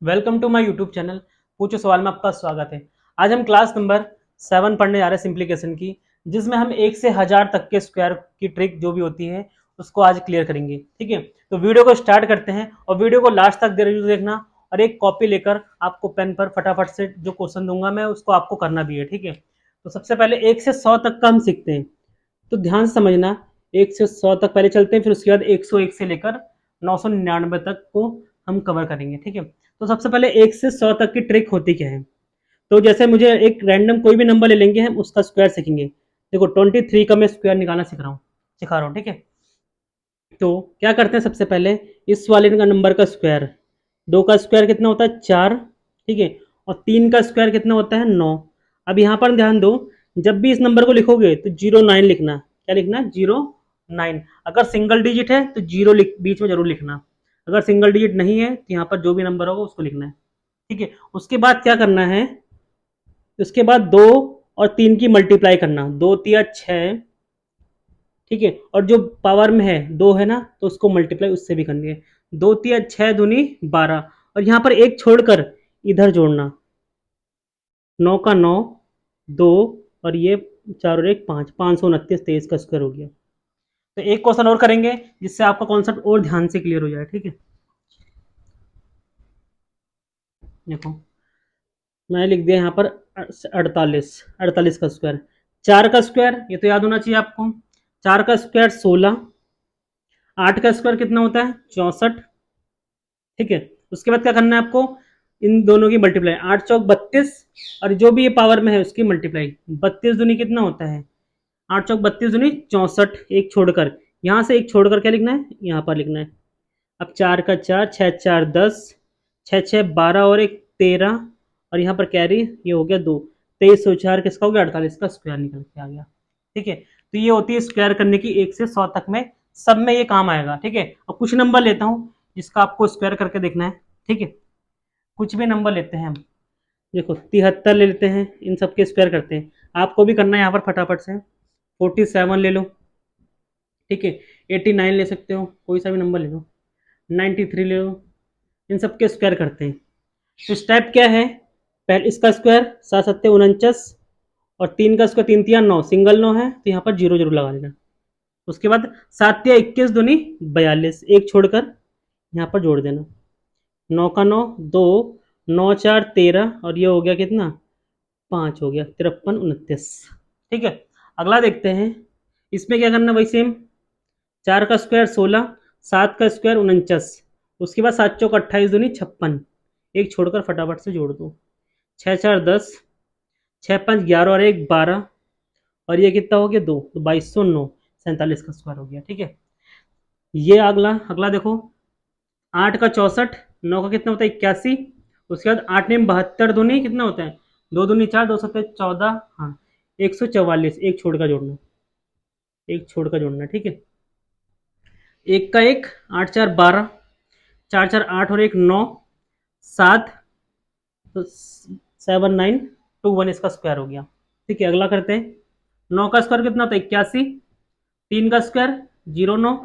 Welcome to my YouTube channel Poocho Sawal में आपका स्वागत है। आज हम क्लास नंबर 7 पढ़ने जा रहे हैं सिंप्लीकेशन की, जिसमें हम 1 से 1000 तक के स्क्वायर की ट्रिक जो भी होती है उसको आज क्लियर करेंगे। ठीक है, तो वीडियो को स्टार्ट करते हैं और वीडियो को लास्ट तक जरूर देखना और एक कॉपी लेकर आपको पेन पर फटाफट से जो क्वेश्चन दूंगा मैं उसको आपको करना भी है। ठीक है, तो सबसे पहले 1 से 100 तक का हम सीखते हैं, तो ध्यान से समझना। 1 से 100 तक पहले चलते हैं, फिर उसके बाद 101 से लेकर 999 तक को हम कवर करेंगे। ठीक है, तो सबसे पहले 1 से 100 तक की ट्रिक होती क्या है। तो जैसे मुझे एक रैंडम कोई भी नंबर ले लेंगे, हम उसका स्क्वायर सीखेंगे। देखो 23 का मैं स्क्वायर निकालना सिखा रहा हूँ। ठीक है, तो क्या करते हैं, सबसे पहले इस वाले का नंबर का स्क्वायर, 2 का स्क्वायर कितना होता है 4। ठीक है, और 3 का स्क्वायर कितना होता है 9। अब यहाँ पर ध्यान दो, जब भी इस नंबर को लिखोगे तो 09 लिखना। क्या लिखना, 09। अगर सिंगल डिजिट है तो जीरो बीच में जरूर लिखना। अगर सिंगल डिजिट नहीं है तो यहाँ पर जो भी नंबर होगा उसको लिखना है। ठीक है, उसके बाद क्या करना है, उसके बाद 2 और 3 की मल्टीप्लाई करना, 2 तिया 6। ठीक है, और जो पावर में है 2 है ना, तो उसको मल्टीप्लाई उससे भी करनी है। 2 तिया 6 दूनी 12, और यहाँ पर एक छोड़कर इधर जोड़ना, 9 का 9, 2 और ये 4 और 1 5, 529, 23 का स्क्वायर हो गया। तो एक क्वेश्चन और करेंगे जिससे आपका कॉन्सेप्ट और ध्यान से क्लियर हो जाए। ठीक है, देखो मैंने लिख दिया यहाँ पर 48 का स्क्वायर। 4 का स्क्वायर ये तो याद होना चाहिए आपको, 4 का स्क्वायर 16। 8 का स्क्वायर कितना होता है 64। ठीक है, उसके बाद क्या करना है आपको, इन दोनों की मल्टीप्लाई, 8 चौक 32, और जो भी ये पावर में है उसकी मल्टीप्लाई। 32 दूनी कितना होता है, 8 चौक 32 दूनी 64, एक छोड़कर, यहाँ से एक छोड़कर क्या लिखना है, यहाँ पर लिखना है। अब 4 का 4, 6 4 10, 6 6 12 और एक 13, और यहाँ पर कैरी ये हो गया 2। 23 और 4 किसका हो गया 48 का स्क्वायर निकल के आ गया। ठीक है, तो ये होती है स्क्वायर करने की 1 से 100 तक में, सब में ये काम आएगा। ठीक है, और कुछ नंबर लेता हूँ जिसका आपको स्क्वायर करके देखना है। ठीक है, कुछ भी नंबर लेते हैं हम, देखो 73 ले लेते हैं, इन सब के स्क्वायर करते हैं। आपको भी करना है यहाँ पर फटाफट से। 47 ले लो। ठीक है, 89 ले सकते हो, कोई सा भी नंबर ले लो। 93 ले लो, इन सब के स्क्वायर करते हैं। तो स्टेप क्या है, पहले इसका स्क्वायर 7 7 49, और 3 का स्क्वायर 3 तिया 9, सिंगल 9 है तो यहाँ पर जीरो जरूर लगा देना। उसके बाद 7 तिया 21 दूनी 42, एक छोड़कर यहाँ पर जोड़ देना। 9 का 9, 2, 9 4 13, और ये हो गया कितना 5 हो गया, 53 29। ठीक है, अगला देखते हैं, इसमें क्या करना वही सेम। 4 का स्क्वायर 16, 7 का स्क्वायर 49, उसके बाद 7 चौक 28 दूनी 56, एक छोड़कर फटाफट से जोड़ दो। 6 4 10, 6 5 11 और एक 12, और ये कितना हो गया 2, तो 2209, 47 का स्क्वायर हो गया। ठीक है, ये अगला अगला देखो, 8 का 64, 9 का कितना होता है 81, उसके बाद 8 ने 72 दूनी कितना होता है 2 दूनी 4, 2 सत्ते 14, हाँ 144, एक छोड़ का जोड़ना, एक छोड़ का जोड़ना। ठीक है, एक का एक, 8 4 12, 4 4 8 और एक 9 7, तो 7921 इसका स्क्वायर हो गया। ठीक है, अगला करते हैं। 9 का स्क्वायर कितना होता है 81, 3 का स्क्वायर 09,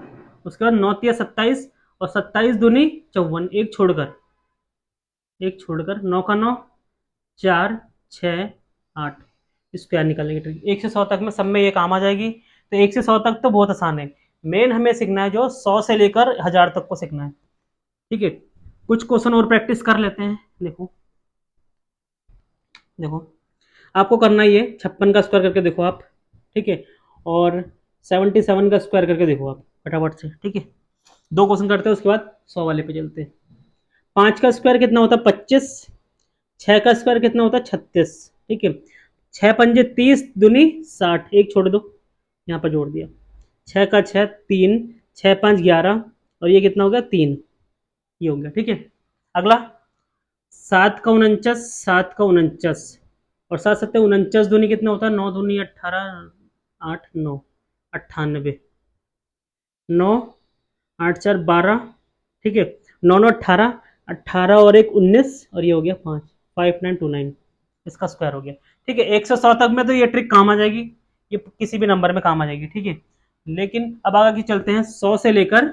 उसके बाद 9 तिया 27, और 27 दूनी 54, एक छोड़कर 9 का 9, 4 6 8, स्क्वायर निकालेंगे। ट्रिक 1 से 100 तक में सब में ये काम आ जाएगी। तो 1 से 100 तक तो बहुत आसान है, मेन हमें सीखना है जो 100 से लेकर 1000 तक को सीखना है। ठीक है, कुछ क्वेश्चन और प्रैक्टिस कर लेते हैं। देखो देखो आपको करना ही है, 56 का स्क्वायर करके देखो आप। ठीक है, और 77 का स्क्वायर करके देखो आप फटाफट से। ठीक है, दो क्वेश्चन करते हैं उसके बाद 100 वाले पे चलते हैं। 5 का स्क्वायर कितना होता है 25, 6 का स्क्वायर कितना होता है 36। ठीक है, 6 पंजे 30 दूनी 60, एक छोड़ दो, यहाँ पर जोड़ दिया। 6 का 6 3, 6 5 11, और ये कितना हो गया 3, ये हो गया। ठीक है, अगला 7 का 49, 7 का 49, और 7 7 49 दूनी कितना होता है 9 दूनी 18, 8 9 98, 9 8 4 12। ठीक है, 9 9 18, 18 और एक 19, और ये हो गया 5, 5929, इसका स्क्वायर हो गया। ठीक है, 100 तक में तो ये ट्रिक काम आ जाएगी, ये किसी भी नंबर में काम आ जाएगी। ठीक है, लेकिन अब आगे चलते हैं, 100 से लेकर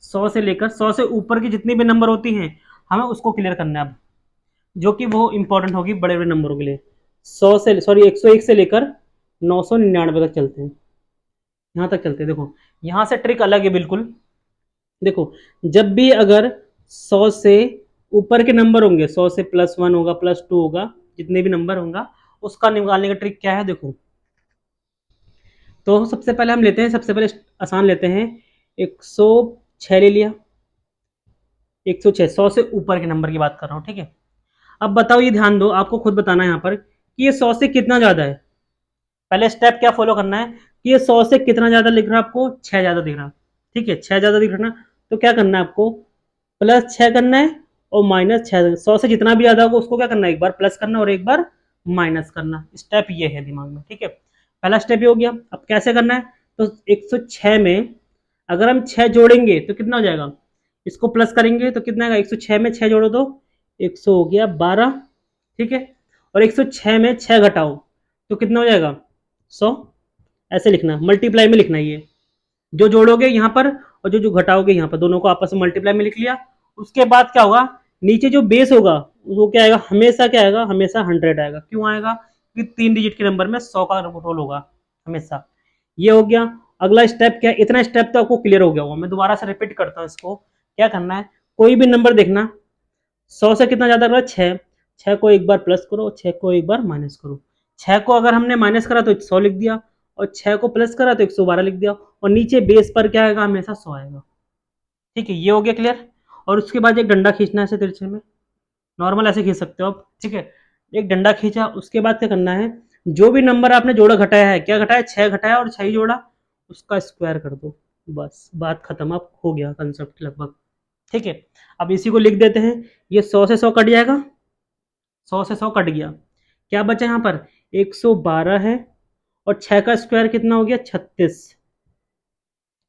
100 से ऊपर की जितनी भी नंबर होती हैं हमें उसको क्लियर करना है अब, जो कि वो इंपॉर्टेंट होगी बड़े बड़े नंबरों के लिए। 101 से लेकर 999 तक चलते हैं, यहाँ तक चलते हैं। देखो यहाँ से ट्रिक अलग है बिल्कुल। देखो जब भी अगर 100 से ऊपर के नंबर होंगे, 100 से +1 होगा, +2 होगा, जितने भी नंबर होगा उसका निकालने का ट्रिक क्या है देखो। तो सबसे पहले हम लेते हैं, सबसे पहले आसान लेते हैं, 106 ले लिया। 106 100 से ऊपर के नंबर की बात कर रहा हूँ, ठीक है। अब बताओ, ये ध्यान दो, आपको खुद बताना है यहाँ पर कि ये 100 से कितना ज़्यादा है। पहले स्टेप क्या फॉलो करना है कि ये 100 से कितना ज़्यादा लिख रहा है आपको, 6 ज़्यादा दिख रहा, ठीक है, 6 ज़्यादा दिख रहा ना। तो क्या करना है आपको, +6 करना है और -6। 100 से जितना भी ज़्यादा होगा उसको क्या करना है, एक बार प्लस करना और एक बार माइनस करना। स्टेप ये है दिमाग में, ठीक है। पहला स्टेप ये हो गया। अब कैसे करना है, तो 106 में अगर हम 6 जोड़ेंगे तो कितना हो जाएगा, इसको प्लस करेंगे तो कितना आएगा, 106 में 6 जोड़ो तो 100 हो गया 12, ठीक है। और 106 में 6 घटाओ तो कितना हो जाएगा, 100। ऐसे लिखना, मल्टीप्लाई में लिखना, ये जो जोड़ोगे यहाँ पर और जो जो घटाओगे यहाँ पर, दोनों को आपस में मल्टीप्लाई में लिख लिया। उसके बाद क्या होगा, नीचे जो बेस होगा वो क्या आएगा, हमेशा क्या आएगा, हमेशा 100 आएगा। क्यों आएगा, क्योंकि 3 डिजिट के नंबर में 100 का रोल होगा हमेशा। ये हो गया। अगला स्टेप क्या है, इतना स्टेप तो आपको क्लियर हो गया होगा, मैं दोबारा से रिपीट करता हूँ इसको। क्या करना है, कोई भी नंबर देखना, 100 से कितना ज़्यादा रहा, 6। 6 को एक बार प्लस करो, 6 को एक बार माइनस करो। 6 को अगर हमने माइनस करा तो 100 लिख दिया, और 6 को प्लस करा तो 112 लिख दिया, और नीचे बेस पर क्या आएगा, हमेशा 100 आएगा, ठीक है। ये हो गया क्लियर। और उसके बाद एक डंडा खींचना है ऐसे तिरछे में, नॉर्मल ऐसे खींच सकते हो आप, ठीक है। एक डंडा खींचा, उसके बाद क्या करना है, जो भी नंबर आपने जोड़ा घटाया है, क्या घटाया, 6 घटाया और 6 ही जोड़ा, उसका स्क्वायर कर दो, बस बात खत्म। अब हो गया कंसेप्ट लगभग, ठीक है। अब इसी को लिख देते हैं, ये 100 से 100 कट जाएगा, 100 से 100 कट गया, क्या बचा यहाँ पर, 112 है, और 6 का स्क्वायर कितना हो गया, 36,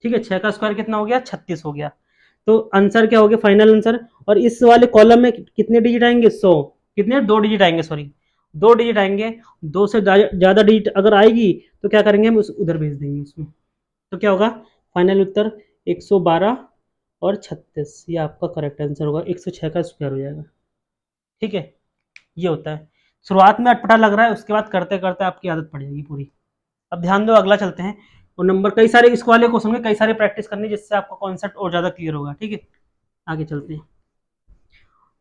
ठीक है। 6 का स्क्वायर कितना हो गया, 36 हो गया। तो आंसर क्या हो गया, फाइनल आंसर। और इस वाले कॉलम में कितने डिजिट आएंगे, 100, कितने, 2 डिजिट आएंगे, सॉरी 2 डिजिट आएंगे। 2 से ज़्यादा डिजिट अगर आएगी तो क्या करेंगे, हम उस उधर भेज देंगे उसमें। तो क्या होगा, फाइनल उत्तर 112 और 36, ये आपका करेक्ट आंसर होगा, 106 का स्क्वायर हो जाएगा, ठीक है। ये होता है, शुरुआत में अटपटा लग रहा है, उसके बाद करते करते आपकी आदत पड़ जाएगी पूरी। अब ध्यान दो, अगला चलते हैं। और नंबर कई सारे इस वाले क्वेश्चन में कई सारी प्रैक्टिस करनी है, जिससे आपका कॉन्सेप्ट और ज़्यादा क्लियर होगा, ठीक है। आगे चलते हैं,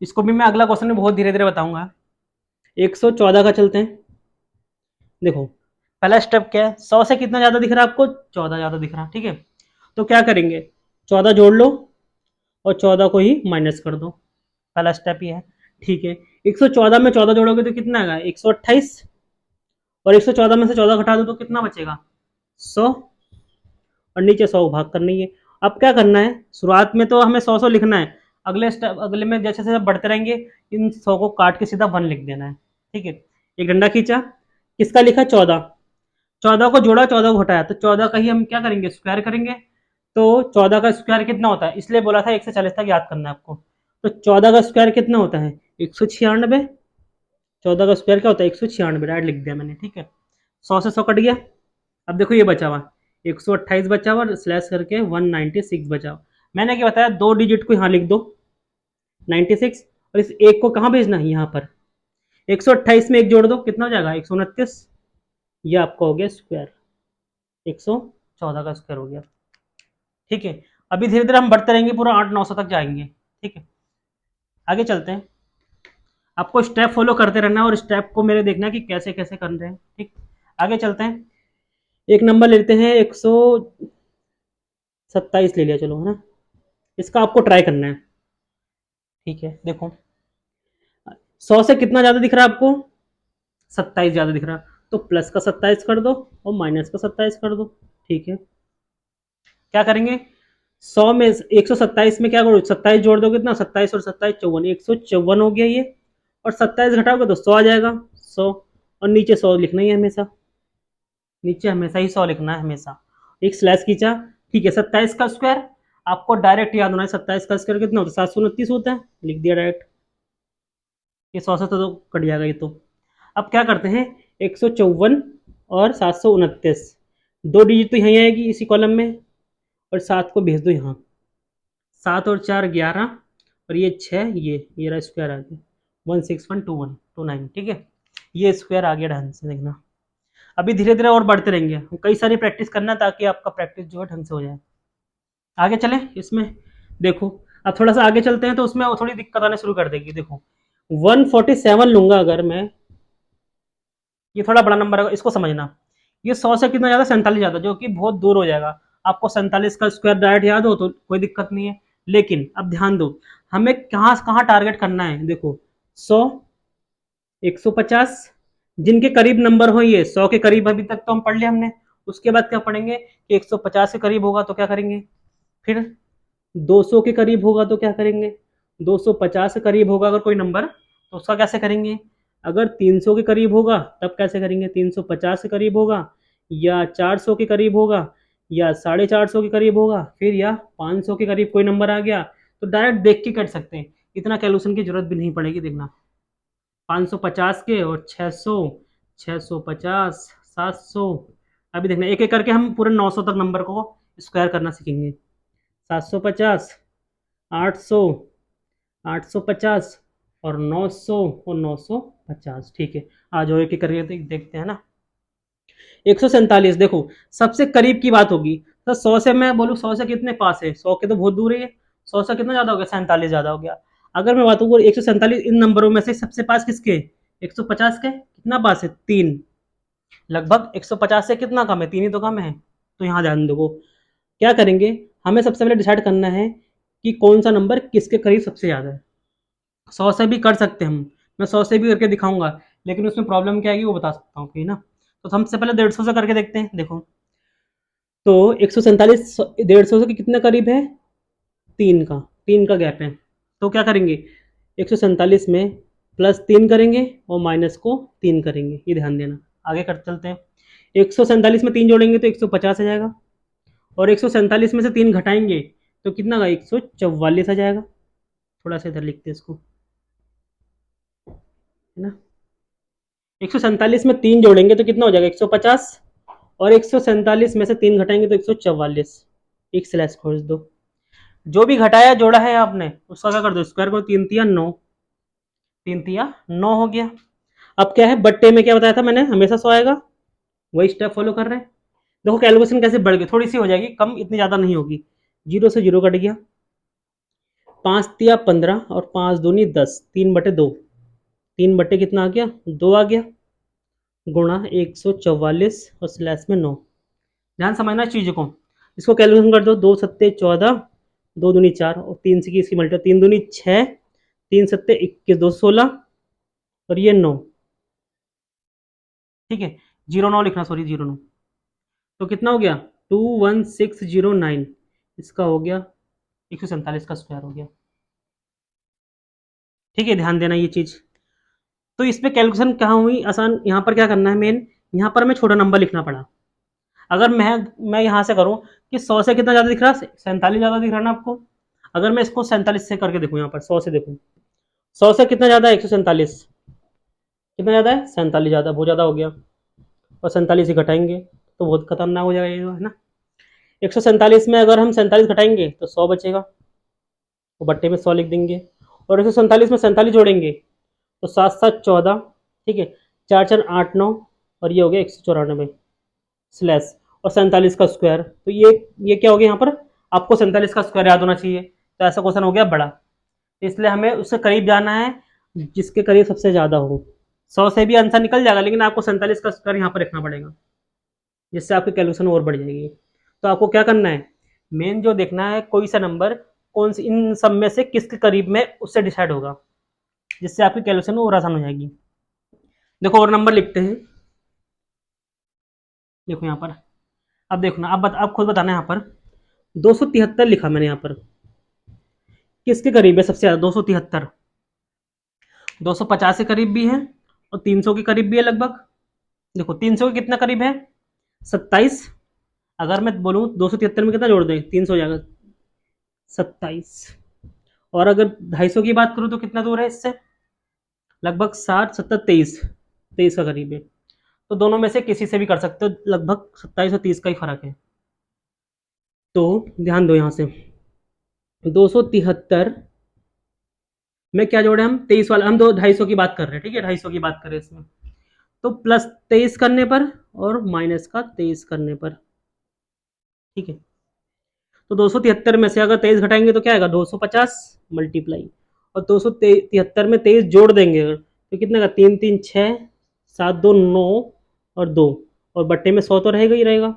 इसको भी मैं अगला क्वेश्चन में बहुत धीरे धीरे बताऊंगा। 114 का चलते हैं। देखो पहला स्टेप क्या है, 100 से कितना ज़्यादा दिख रहा है आपको, 14 ज़्यादा दिख रहा है, ठीक है। तो क्या करेंगे, 14 जोड़ लो और 14 को ही माइनस कर दो, पहला स्टेप ये है, ठीक है। 114 में 14 जोड़ोगे तो कितना आएगा, 128, और 114 में से 14 घटा दो तो कितना बचेगा, 100, और नीचे 100 भाग करनी है। अब क्या करना है, शुरुआत में तो हमें 100 लिखना है, अगले स्टेप, अगले में जैसे जैसे बढ़ते रहेंगे, इन 100 को काट के सीधा 1 लिख देना है, ठीक है। एक डंडा खींचा, किसका लिखा, 14, 14 को जोड़ा, 14 को घटाया, तो 14 का ही हम क्या करेंगे, स्क्वायर करेंगे। तो 14 का स्क्वायर कितना होता है, इसलिए बोला था 1 से 40 तक याद करना है आपको। तो 14 का स्क्वायर कितना होता है, 196। 14 का स्क्वायर क्या होता है, 196, डायरेक्ट लिख दिया मैंने, ठीक है। 100 से 100 कट गया। अब देखो ये बचा हुआ, 128 बचा हुआ, स्लैश करके 196 बचा हुआ। मैंने क्या बताया, 2 डिजिट को यहाँ लिख दो 96, और इस एक को कहाँ भेजना है, यहाँ पर। 128 में एक जोड़ दो, कितना हो जाएगा, 129। ये आपका हो गया स्क्वायर, 114 का स्क्वायर हो गया, ठीक है। अभी धीरे धीरे हम बढ़ते रहेंगे, पूरा 800-900 तक जाएंगे, ठीक है। आगे चलते हैं, आपको स्टेप फॉलो करते रहना है और स्टेप को मेरे देखना है कि कैसे कैसे कर रहे हैं, ठीक। आगे चलते हैं, एक नंबर लेते हैं, 127 ले लिया, चलो, है ना। इसका आपको ट्राई करना है, ठीक है। देखो 100 से कितना ज़्यादा दिख रहा है आपको, 27 ज़्यादा दिख रहा है, तो प्लस का 27 कर दो और माइनस का 27 कर दो, ठीक है। क्या करेंगे, 100 में 127 में क्या करो, 27 जोड़ दो, कितना, 27 और 27 54, 154 हो गया ये, और 27 घटाओगे तो 100 आ जाएगा, 100, और नीचे 100 लिखना ही है हमेशा, नीचे हमेशा ही 100 लिखना है हमेशा। एक स्लैश खींचा, ठीक है। 27 का स्क्वायर आपको डायरेक्ट याद होना है, 27 का स्क्वायर कितना होता है, 729 होता है, लिख दिया डायरेक्ट। ये 100 से तो कट जाएगा ये तो। अब क्या करते हैं, 154 और 729, 2 डिजिट तो यहीं आएगी इसी कॉलम में, और 7 को भेज दो यहाँ, 7 और 4 11, और ये 6, ये रहा स्क्वायर आ गया 1612129, ठीक है। ये स्क्वायर आ गया ढंग से, देखना अभी धीरे धीरे और बढ़ते रहेंगे, कई सारी प्रैक्टिस करना ताकि आपका प्रैक्टिस जो है ढंग से हो जाए। आगे चले इसमें, देखो अब थोड़ा सा आगे चलते हैं तो उसमें थोड़ी दिक्कत आने शुरू कर देगी। देखो 147 लूंगा अगर मैं, ये थोड़ा बड़ा नंबर है, इसको समझना। ये 100 से कितना ज़्यादा, 47 ज़्यादा, जो कि बहुत दूर हो जाएगा। आपको 47 का स्क्वायर डायरेक्ट याद हो तो कोई दिक्कत नहीं है, लेकिन अब ध्यान दो हमें कहाँ कहाँ टारगेट करना है। देखो 100, 150, जिनके करीब नंबर हो, ये 100 के करीब अभी तक तो हम पढ़ लिया हमने। उसके बाद क्या पढ़ेंगे कि 150 के करीब होगा तो क्या करेंगे, फिर 200 के करीब होगा तो क्या करेंगे, 250 के करीब होगा अगर कोई नंबर तो उसका कैसे करेंगे, अगर 300 के करीब होगा तब कैसे करेंगे, 350 के करीब होगा, या 400 के करीब होगा, या 450 के करीब होगा, फिर या 500 के करीब कोई नंबर आ गया तो डायरेक्ट देख के कर सकते हैं, इतना कैलकुलेशन की जरूरत भी नहीं पड़ेगी। देखना 550 के और 600, 650, 700, अभी देखना एक एक करके हम पूरे 900 तक नंबर को स्क्वायर करना सीखेंगे। 750, 800, 850 और 900 और 950, ठीक है। आ जाओ एक एक करके देखते हैं ना। 147, देखो सबसे करीब की बात होगी तो 100 से मैं बोलूँ, 100 से कितने पास है, 100 के तो बहुत दूर है, 100 से कितना ज़्यादा हो गया, 47 ज़्यादा हो गया। अगर मैं बात करूँ 147 इन नंबरों में से सबसे पास किसके, 150 के, कितना पास है, 3, लगभग 150 से कितना कम है, 3 ही तो कम है। तो यहाँ ध्यान दो क्या करेंगे, हमें सबसे पहले डिसाइड करना है कि कौन सा नंबर किसके करीब सबसे ज़्यादा है। 100 से भी कर सकते हैं हम, मैं 100 से भी करके दिखाऊंगा, लेकिन उसमें प्रॉब्लम क्या आएगी वो बता सकता हूँ, ठीक ना। तो हमसे पहले 150 से करके देखते हैं। देखो तो 147 150 से कितने करीब है, 3 का, 3 का गैप है। तो क्या करेंगे, 147 में +3 करेंगे और माइनस को 3 करेंगे, ये ध्यान देना। आगे कर चलते हैं, 147 में 3 जोड़ेंगे तो 150 आ जाएगा, और 147 में से 3 घटाएंगे तो कितना का 144 आ जाएगा। थोड़ा सा इधर लिखते हैं इसको, है ना। 147 में 3 जोड़ेंगे तो कितना हो जाएगा 150, और 147 में से 3 घटाएंगे तो 144, एक स्लैश खोज दो। जो भी घटाया जोड़ा है आपने उसका क्या कर दो, स्क्वायर करो, 3 तिया 9, 3 तिया 9 हो गया। अब क्या है, बट्टे में क्या बताया था मैंने, हमेशा 100 आएगा, वही स्टेप फॉलो कर रहे हैं। देखो कैलकुलेशन कैसे बढ़ गई, थोड़ी सी हो जाएगी कम, इतनी ज़्यादा नहीं होगी। 0 से 0 कट गया, 5 तिया 15 और 5 दूनी 10, 3/2, 3 बट्टे कितना आ गया, 2 आ गया, गुणा 144 और स्लैश में 9। ध्यान समझना चीज़ों को, इसको कैलकुलेशन कर दो, 2 सत्ते 14, 2 दूनी 4 और 3 से की इसकी मल्टी, 3 दूनी 6, 3 सत्ते 21, 2 16 और ये 9, ठीक है। 09 लिखना, सॉरी 09, तो कितना हो गया 21609, इसका हो गया 147 का स्क्वायर हो गया, ठीक है। ध्यान देना ये चीज़। तो इस पे कैलकुलेशन कहाँ हुई आसान, यहाँ पर क्या करना है मेन, यहाँ पर हमें छोटा नंबर लिखना पड़ा। अगर मैं यहाँ से करूँ कि 100 से कितना ज़्यादा दिख रहा है, 47 ज़्यादा दिख रहा है ना आपको। अगर मैं इसको 47 से करके देखूँ, यहाँ पर 100 से देखूँ, 100 से कितना ज़्यादा है 147, कितना ज़्यादा है 47 ज़्यादा, बहुत ज़्यादा हो गया, और 47 ही घटाएंगे तो बहुत खतरनाक हो जाएगा ये तो, है ना। 147 में अगर हम 47 घटाएंगे तो 100 बचेगा, तो बट्टे में 100 लिख देंगे, और 147 में 47 जोड़ेंगे तो 7 7 14, ठीक है, 4 4 8 9 और ये हो गया 194 स्लैश और 47 का स्क्वायर। तो ये क्या हो गया, यहाँ पर आपको 47 का स्क्वायर याद होना चाहिए, तो ऐसा क्वेश्चन हो गया बड़ा, इसलिए हमें उससे करीब जाना है जिसके करीब सबसे ज़्यादा हो। 100 से भी आंसर निकल जाएगा, लेकिन आपको 47 का स्क्वायर यहाँ पर रखना पड़ेगा, जिससे आपकी कैलकुलेशन और बढ़ जाएगी। तो आपको क्या करना है, मेन जो देखना है कोई सा नंबर कौन सी इन सब में से किसके करीब में, उससे डिसाइड होगा, जिससे आपकी कैलकुलेशन और आसान हो जाएगी। देखो और नंबर लिखते हैं, देखो यहाँ पर, अब देखो ना, अब खुद बताना है। यहाँ पर 273 लिखा मैंने, यहाँ पर किसके करीब है सबसे ज़्यादा, 273, 250 के करीब भी है और 300 के करीब भी है लगभग। देखो 300 के कितना करीब है, 27, अगर मैं बोलूँ 273 में कितना जोड़ दें, 300 हो जाएगा 27, और अगर 250 की बात करूँ तो कितना दूर है इससे, लगभग 60 70 23, 23 का करीब है। तो दोनों में से किसी से भी कर सकते हो, लगभग 27 और 30 का ही फर्क है। तो ध्यान दो यहाँ से 273 में क्या जोड़े हम 23 वाला, हम दो 250 की बात कर रहे हैं, ठीक है 250 की बात कर रहे हैं इसमें। तो प्लस 23 करने पर और माइनस का 23 करने पर, ठीक है। तो 273 में से अगर 23 घटाएंगे तो क्या आएगा 250 मल्टीप्लाई, और 273 में 23 जोड़ देंगे अगर, तो कितने का 3 3 6, 7 2 9 और 2, और बट्टे में 100 तो रहेगा ही रहेगा।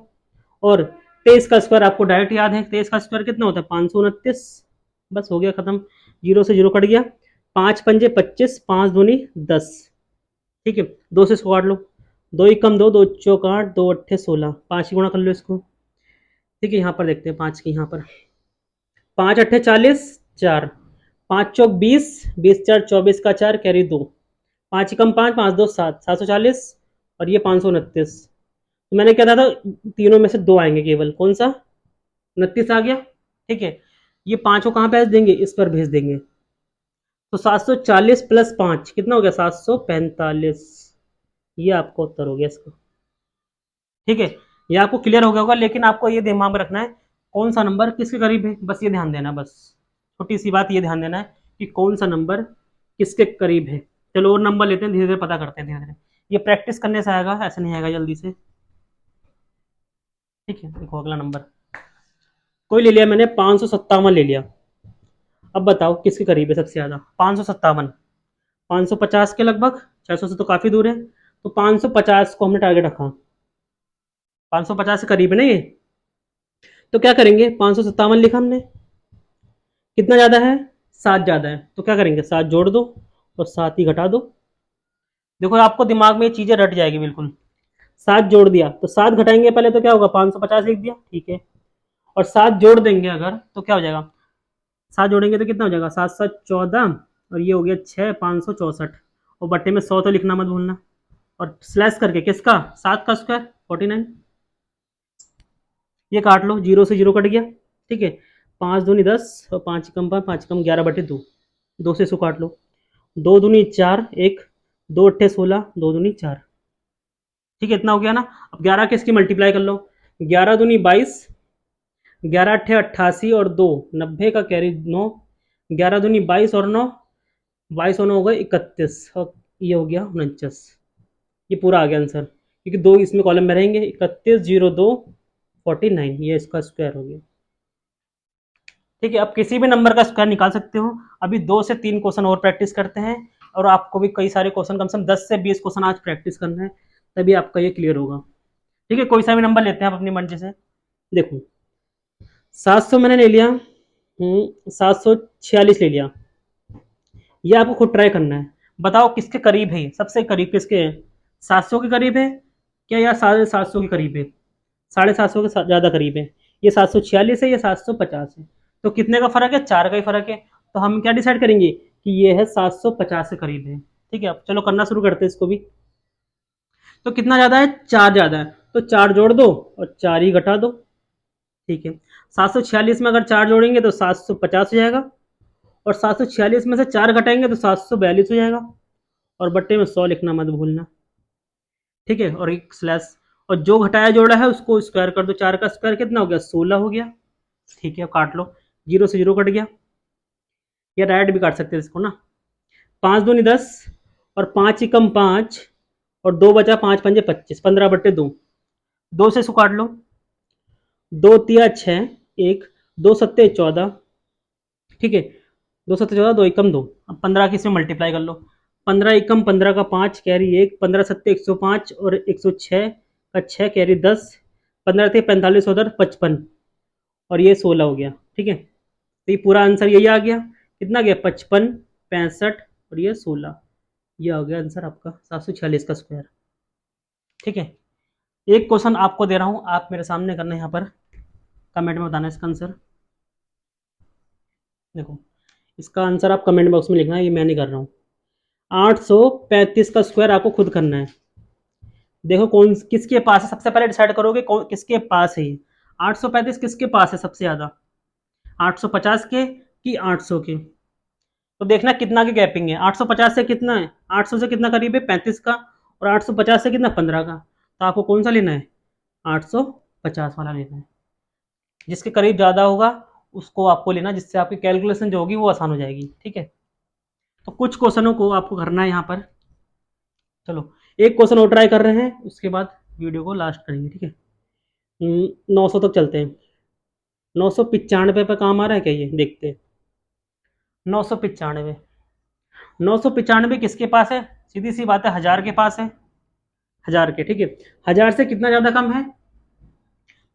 और 23 का स्क्वायर आपको डायरेक्ट याद है, 23 का स्क्वायर कितना होता है 529। बस हो गया खत्म, जीरो से जीरो कट गया, 5 पंजे 25, 5 दूनी 10, ठीक है। दो से इसको काट लो, दो ही कम दो, दो चौक 8, दो अट्ठे 16, 5 ही गुणा कर लो इसको, ठीक है। यहाँ पर देखते हैं 5 की, यहाँ पर 5 अट्ठे 40, 4, 5 चौक 20, 20 4 24 का 4 कैरी 2, 5 ही कम 5, 5 2 7, 740, और ये 529। तो मैंने क्या था तीनों में से दो आएंगे केवल, कौन सा 29 आ गया, ठीक है। ये 5 को कहाँ भेज देंगे, इस पर भेज देंगे। तो 740 प्लस 5 कितना हो गया 745, ये आपका उत्तर हो गया इसका, ठीक है। ये आपको क्लियर हो गया होगा, लेकिन आपको ये दिमाग में रखना है कौन सा नंबर किसके करीब है, बस ये ध्यान देना, बस छोटी सी बात ये ध्यान देना है कि कौन सा नंबर किसके करीब है। चलो और नंबर लेते हैं, धीरे धीरे पता करते हैं, धीरे धीरे ये प्रैक्टिस करने से आएगा, ऐसे नहीं आएगा जल्दी से, ठीक है। देखो अगला नंबर कोई ले लिया मैंने, 557 ले लिया। अब बताओ किसके करीब है सबसे ज्यादा, 557, 550 के लगभग, 600 से तो काफी दूर है, तो 550 को हमने टारगेट रखा, 550 से करीब है ना ये। तो क्या करेंगे, 557 लिखा हमने, कितना ज्यादा है 7 ज्यादा है, तो क्या करेंगे 7 जोड़ दो और 7 ही घटा दो। देखो आपको दिमाग में ये चीजें रट जाएगी बिल्कुल। 7 जोड़ दिया तो 7 घटाएंगे पहले, तो क्या होगा 550 लिख दिया, ठीक है। और 7 जोड़ देंगे अगर तो क्या हो जाएगा, 7 जोड़ेंगे तो कितना हो जाएगा 7 7 14, और ये हो गया 6 564, और बट्टे में 100 तो लिखना मत भूलना, और स्लैश करके किसका 7 का स्क्वायर 49, ये काट लो, जीरो से जीरो कट गया, ठीक है। 5 दूनी 10 और 5 कम 5 कम 11/2, दो से इसको काट लो, 2 दूनी 4 1, 2 अट्ठे 16, 2 दूनी 4, ठीक है। इतना हो गया ना। अब 11 के इसकी मल्टीप्लाई कर लो, 11 दूनी 22, 11 अट्ठे 88 और 2 90 का कैरी 9, 11 दूनी 22 और 9, 22 और 9 हो गए 31, और ये हो गया 49। ये पूरा आ गया आंसर, क्योंकि दो इसमें कॉलम में रहेंगे, 31 0 2 49, ये इसका स्क्वायर हो गया, ठीक है। अब किसी भी नंबर का स्क्वायर निकाल सकते हो। अभी 2 से 3 क्वेश्चन और प्रैक्टिस करते हैं, और आपको भी कई सारे क्वेश्चन, कम से कम 10 से 20 क्वेश्चन आज प्रैक्टिस करना है, तभी आपका ये क्लियर होगा, ठीक है। कोई सा भी नंबर लेते हैं आप अपनी मर्जी से। देखो 700 मैंने ले लिया, 746 ले लिया, ये आपको खुद ट्राई करना है। बताओ किसके करीब है, सबसे करीब किसके है, 700 के करीब है क्या, या 750 के करीब है, 750 के ज़्यादा करीब है। ये 746 है, ये 750 है, तो कितने का फर्क है, 4 का ही फर्क है। तो हम क्या डिसाइड करेंगे कि ये है 750 के करीब है, ठीक है। अब चलो करना शुरू करते हैं इसको भी। तो कितना ज़्यादा है, 4 ज़्यादा है, तो 4 जोड़ दो और 4 ही घटा दो, ठीक है। 746 में अगर 4 जोड़ेंगे तो 750 हो जाएगा, और 746 में से 4 घटाएंगे तो 742 हो जाएगा, और बट्टे में 100 लिखना मत भूलना, ठीक है। और एक स्लैश, और जो घटाया जोड़ा है उसको स्क्वायर कर दो, 4 का स्क्वायर कितना हो गया 16 हो गया, ठीक है। काट लो, जीरो से जीरो कट गया, या डायरेक्ट भी काट सकते हैं इसको ना, 5 दूनी 10 और 5 ही कम 5, और 2 बचा, 5 पंजे 25, 15/2, 2 से इसको काट लो, 2 तिया 6 1, 2 सत्ते 14, ठीक है। 2 सत्ते 14, 2 ही कम 2, अब 15 की इसमें मल्टीप्लाई कर लो, 15 ही कम 15 का 5 कैरी 1, 15 सत्ते 105, और 106 का 6 कैरी 10, 15 थे 45 उधर 55, और ये 16 हो गया, ठीक है। तो ये पूरा आंसर यही आ गया, कितना गया 55 65, और ये 16, ये हो गया आंसर आपका 746 का स्क्वायर, ठीक है। एक क्वेश्चन आपको दे रहा हूँ, आप मेरे सामने करना है, यहाँ पर कमेंट में बताना इसका आंसर। देखो इसका आंसर आप कमेंट बॉक्स में लिखना है, ये मैं नहीं कर रहा हूँ। 835 का स्क्वायर आपको खुद करना है। देखो कौन किसके पास है, सबसे पहले डिसाइड करोगे कौन किसके पास है ये। 835 किसके पास है सबसे ज्यादा, 850 के कि 800 के। तो देखना कितना की गैपिंग है, 850 से कितना है, 800 से कितना करीब है 35 का, और 850 से कितना 15 का। तो आपको कौन सा लेना है, 850 वाला लेना है। जिसके करीब ज़्यादा होगा उसको आपको लेना, जिससे आपकी कैलकुलेशन जो होगी वो आसान हो जाएगी, ठीक है। तो कुछ क्वेश्चनों को आपको करना है यहाँ पर। चलो एक क्वेश्चन और ट्राई कर रहे हैं, उसके बाद वीडियो को लास्ट करेंगे, ठीक है। 900 तक चलते हैं। 995 पे काम आ रहा है क्या, ये देखते हैं। 995, 995 किसके पास है, सीधी सी बात है, 1000 के पास है। 1000 के, ठीक है। 1000 से कितना ज़्यादा कम है,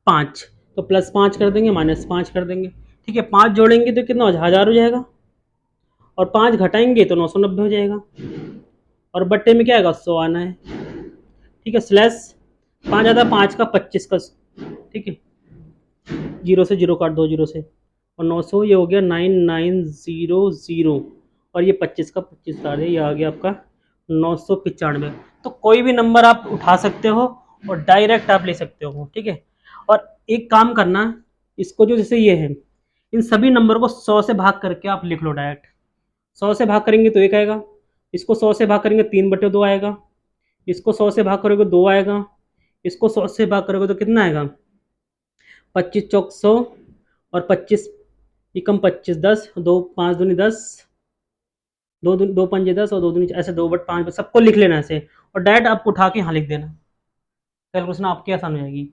5। तो +5 कर देंगे, -5 कर देंगे, ठीक है। 5 जोड़ेंगे तो कितना 1000 हो जाएगा, और 5 घटाएंगे तो 990 हो जाएगा, और बट्टे में क्या आएगा 100 आना है, ठीक है। स्लैश 5 ज़्यादा 5 का 25 का, ठीक है। 0 से 0 काट दो, 0 से, और 900 ये हो गया 9900, और ये 25 का 25 काट दिया, ये आ गया आपका 995। तो कोई भी नंबर आप उठा सकते हो और डायरेक्ट आप ले सकते हो, ठीक है। और एक काम करना, इसको जो जैसे ये है, इन सभी नंबर को 100 से भाग करके आप लिख लो डायरेक्ट। 100 से भाग करेंगे तो 1 आएगा, इसको 100 से भाग करेंगे 3/2 आएगा, इसको 100 से भाग करोगे 2 आएगा, इसको 100 से भाग करोगे तो कितना आएगा 25 चौक 100, और 25 एकम 25, 10, 2 5 दूनी 10, 2 पंजे 10, और 2 दूनी ऐसे 2/5 सबको लिख लेना ऐसे, और डायरेक्ट आप उठा के यहाँ लिख देना, कैलकुलेशन आपकी आसान हो जाएगी।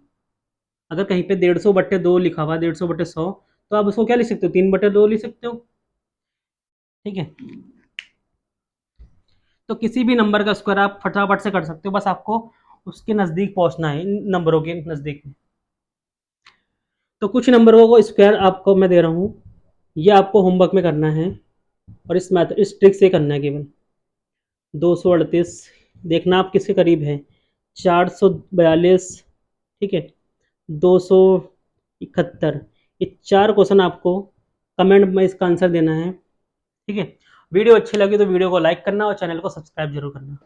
अगर कहीं पे 150/2 लिखा हुआ, 150/100, तो आप उसको क्या लिख सकते हो, 3/2 लिख सकते हो, ठीक है। तो किसी भी नंबर का स्क्वायर आप फटाफट से कर सकते हो, बस आपको उसके नज़दीक पहुंचना है, इन नंबरों के नज़दीक में। तो कुछ नंबरों को स्क्वायर आपको मैं दे रहा हूँ, ये आपको होमवर्क में करना है, और इस ट्रिक से करना है केवल। 238, देखना आप किसके करीब है, 442, ठीक है, 271। ये 4 क्वेश्चन आपको कमेंट में इसका आंसर देना है, ठीक है। वीडियो अच्छी लगी तो वीडियो को लाइक करना और चैनल को सब्सक्राइब जरूर करना।